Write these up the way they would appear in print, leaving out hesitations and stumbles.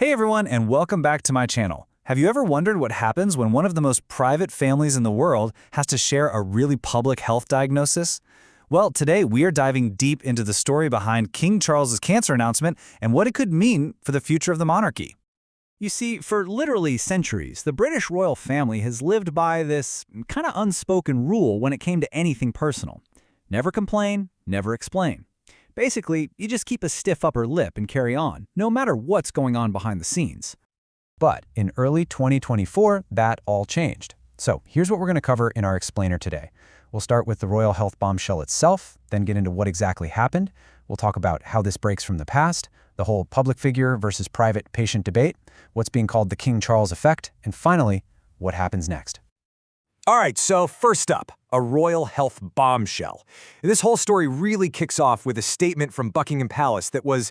Hey everyone, and welcome back to my channel. Have you ever wondered what happens when one of the most private families in the world has to share a really public health diagnosis? Well, today we are diving deep into the story behind King Charles's cancer announcement and what it could mean for the future of the monarchy. You see, for literally centuries, the British royal family has lived by this kind of unspoken rule when it came to anything personal. Never complain, never explain. Basically, you just keep a stiff upper lip and carry on, no matter what's going on behind the scenes. But in early 2024, that all changed. So here's what we're going to cover in our explainer today. We'll start with the royal health bombshell itself, then get into what exactly happened. We'll talk about how this breaks from the past, the whole public figure versus private patient debate, what's being called the King Charles effect, and finally, what happens next. All right, so first up, a royal health bombshell. This whole story really kicks off with a statement from Buckingham Palace that was,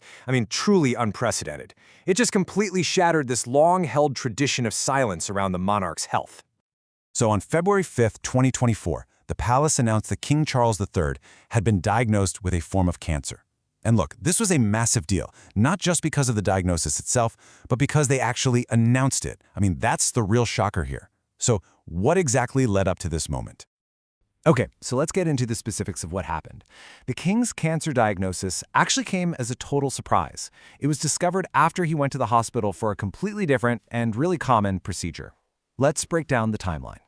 truly unprecedented. It just completely shattered this long-held tradition of silence around the monarch's health. So on February 5th, 2024, the palace announced that King Charles III had been diagnosed with a form of cancer. And look, this was a massive deal, not just because of the diagnosis itself, but because they actually announced it. That's the real shocker here. So what exactly led up to this moment? Okay, so let's get into the specifics of what happened. The king's cancer diagnosis actually came as a total surprise. It was discovered after he went to the hospital for a completely different and really common procedure. Let's break down the timeline.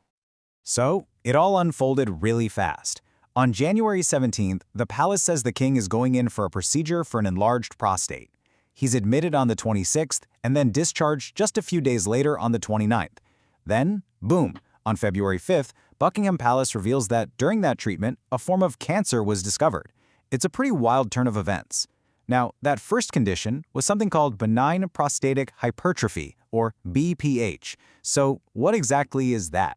So, it all unfolded really fast. On January 17th, the palace says the king is going in for a procedure for an enlarged prostate. He's admitted on the 26th and then discharged just a few days later on the 29th. Then, boom, on February 5th, Buckingham Palace reveals that during that treatment, a form of cancer was discovered. It's a pretty wild turn of events. Now, that first condition was something called benign prostatic hypertrophy, or BPH. So, what exactly is that?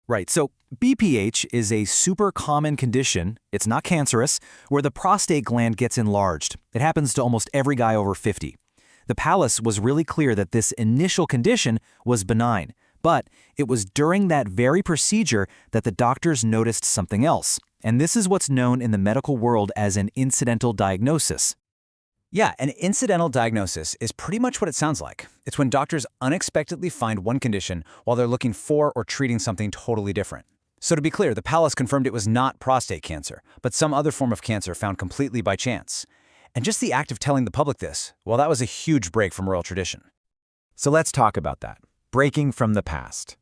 Right, so BPH is a super common condition, it's not cancerous, where the prostate gland gets enlarged. It happens to almost every guy over 50. The palace was really clear that this initial condition was benign, but it was during that very procedure that the doctors noticed something else. And this is what's known in the medical world as an incidental diagnosis. Yeah, an incidental diagnosis is pretty much what it sounds like. It's when doctors unexpectedly find one condition while they're looking for or treating something totally different. So to be clear, the palace confirmed it was not prostate cancer, but some other form of cancer found completely by chance. And just the act of telling the public this, well, that was a huge break from royal tradition. So let's talk about that. Breaking from the past.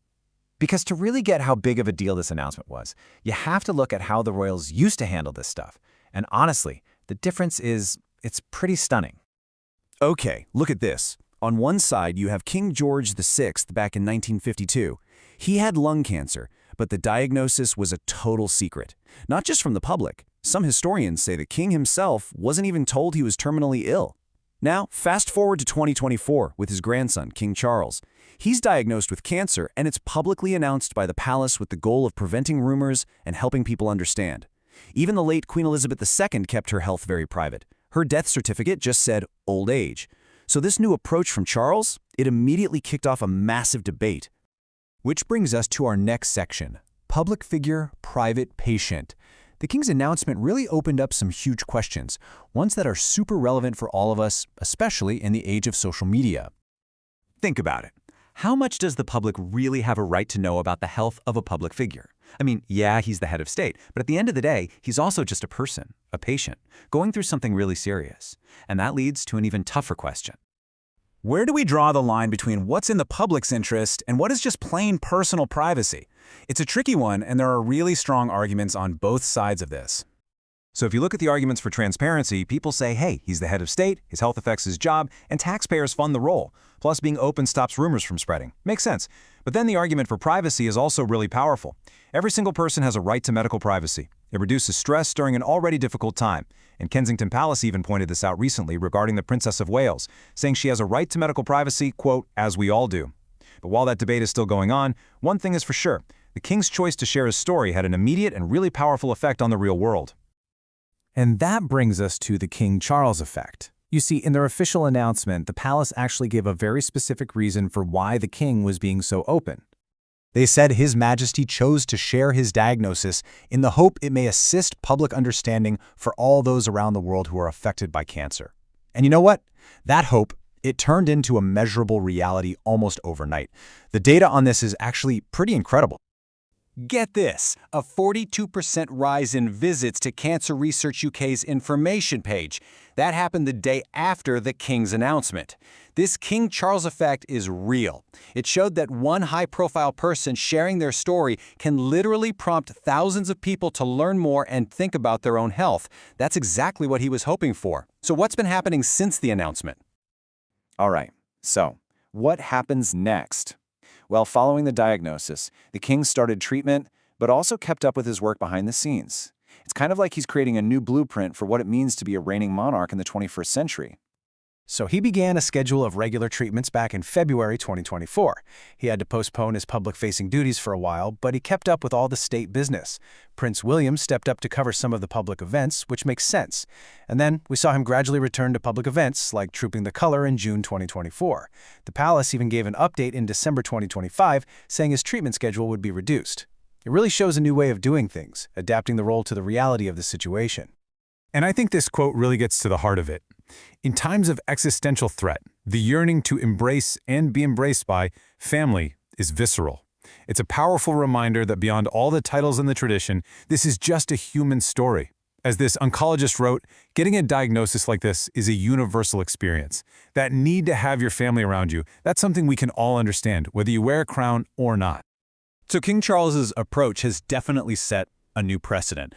Because to really get how big of a deal this announcement was, you have to look at how the royals used to handle this stuff. And honestly, the difference is, it's pretty stunning. Okay, look at this. On one side, you have King George VI back in 1952. He had lung cancer, but the diagnosis was a total secret. Not just from the public. Some historians say the king himself wasn't even told he was terminally ill. Now, fast forward to 2024 with his grandson, King Charles. He's diagnosed with cancer, and it's publicly announced by the palace with the goal of preventing rumors and helping people understand. Even the late Queen Elizabeth II kept her health very private. Her death certificate just said old age. So this new approach from Charles, it immediately kicked off a massive debate. Which brings us to our next section, public figure, private patient. The king's announcement really opened up some huge questions, ones that are super relevant for all of us, especially in the age of social media. Think about it. How much does the public really have a right to know about the health of a public figure? Yeah, he's the head of state, but at the end of the day, he's also just a person, a patient, going through something really serious. And that leads to an even tougher question. Where do we draw the line between what's in the public's interest and what is just plain personal privacy? It's a tricky one, and there are really strong arguments on both sides of this. So if you look at the arguments for transparency, people say, hey, he's the head of state, his health affects his job, and taxpayers fund the role. Plus, being open stops rumors from spreading. Makes sense. But then the argument for privacy is also really powerful. Every single person has a right to medical privacy. It reduces stress during an already difficult time. And Kensington Palace even pointed this out recently regarding the Princess of Wales, saying she has a right to medical privacy, quote, as we all do. But while that debate is still going on, one thing is for sure. The king's choice to share his story had an immediate and really powerful effect on the real world. And that brings us to the King Charles effect. You see, in their official announcement, the palace actually gave a very specific reason for why the king was being so open. They said His Majesty chose to share his diagnosis in the hope it may assist public understanding for all those around the world who are affected by cancer. And you know what? That hope, It turned into a measurable reality almost overnight. The data on this is actually pretty incredible. Get this, a 42% rise in visits to Cancer Research UK's information page. That happened the day after the King's announcement. This King Charles effect is real. It showed that one high-profile person sharing their story can literally prompt thousands of people to learn more and think about their own health. That's exactly what he was hoping for. So what's been happening since the announcement? All right, so what happens next? Well, following the diagnosis, the king started treatment, but also kept up with his work behind the scenes. It's kind of like he's creating a new blueprint for what it means to be a reigning monarch in the 21st century. So he began a schedule of regular treatments back in February 2024. He had to postpone his public-facing duties for a while, but he kept up with all the state business. Prince William stepped up to cover some of the public events, which makes sense. And then we saw him gradually return to public events, like Trooping the Color in June 2024. The palace even gave an update in December 2025, saying his treatment schedule would be reduced. It really shows a new way of doing things, adapting the role to the reality of the situation. And I think this quote really gets to the heart of it. In times of existential threat, the yearning to embrace and be embraced by family is visceral. It's a powerful reminder that beyond all the titles in the tradition, this is just a human story. As this oncologist wrote, getting a diagnosis like this is a universal experience. That need to have your family around you, that's something we can all understand, whether you wear a crown or not. So King Charles's approach has definitely set a new precedent.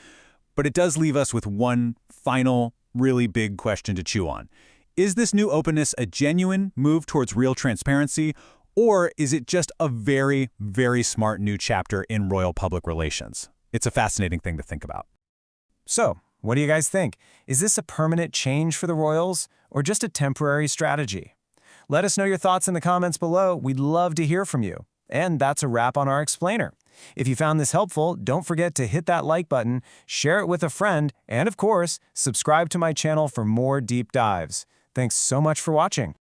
But it does leave us with one final, really big question to chew on. Is this new openness a genuine move towards real transparency, or is it just a very, very smart new chapter in royal public relations? It's a fascinating thing to think about. So, what do you guys think? Is this a permanent change for the royals, or just a temporary strategy? Let us know your thoughts in the comments below. We'd love to hear from you. And that's a wrap on our explainer. If you found this helpful, don't forget to hit that like button, share it with a friend, and of course, subscribe to my channel for more deep dives. Thanks so much for watching.